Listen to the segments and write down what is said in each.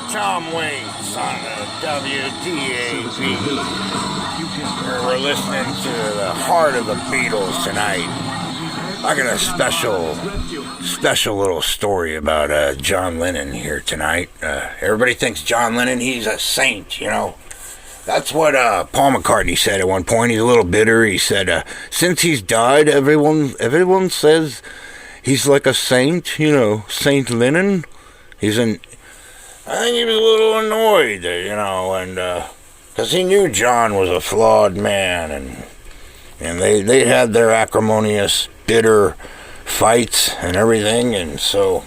Tom Waits on WDAB. We're listening to the heart of the Beatles tonight. I got a special little story about John Lennon here tonight. Everybody thinks John Lennon, he's a saint, you know. That's what Paul McCartney said at one point. He's a little bitter. He said, since he's died, everyone says he's like a saint, you know, Saint Lennon. I think he was a little annoyed, you know, and because he knew John was a flawed man, and they had their acrimonious, bitter fights and everything, and so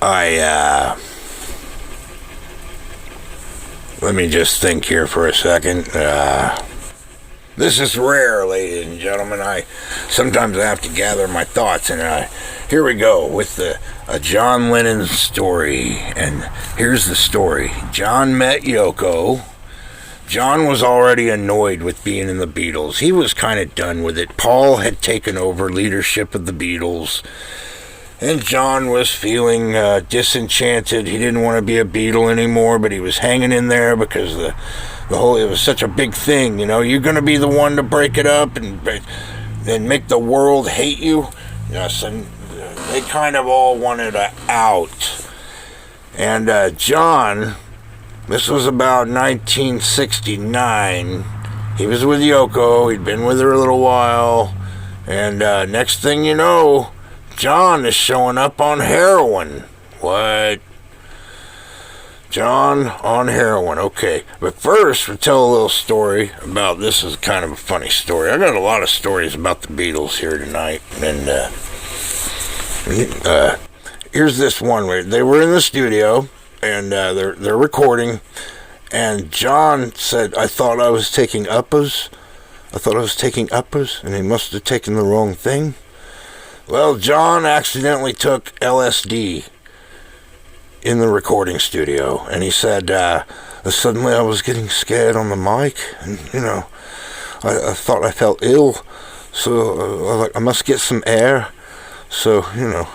let me just think here for a second. This is rare, ladies and gentlemen. Sometimes I have to gather my thoughts, and here we go with a John Lennon story. And here's the story. John met Yoko. John was already annoyed with being in the Beatles. He was kind of done with it. Paul had taken over leadership of the Beatles, and John was feeling disenchanted. He didn't want to be a Beatle anymore, but he was hanging in there because it was such a big thing, you know. You're going to be the one to break it up and make the world hate you. Yes, and they kind of all wanted out. And John, this was about 1969. He was with Yoko. He'd been with her a little while. And next thing you know, John is showing up on heroin. What? John on heroin. Okay. But first, we'll tell a little story about, this is kind of a funny story. I got a lot of stories about the Beatles here tonight. And here's this one where they were in the studio, and they're recording, and John said, I thought I was taking uppers, and he must have taken the wrong thing. Well, John accidentally took LSD in the recording studio, and he said, suddenly I was getting scared on the mic, and, you know, I thought I felt ill, so I must get some air. So, you know,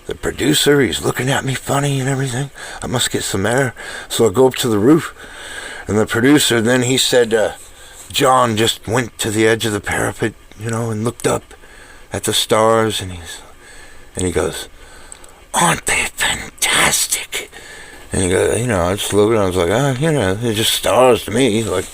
the producer, he's looking at me funny and everything. I must get some air. So I go up to the roof, and the producer, then he said, John just went to the edge of the parapet, you know, and looked up at the stars, and he goes, aren't they fantastic? And he goes, you know, I just looked and I was like, you know, they're just stars to me. Like,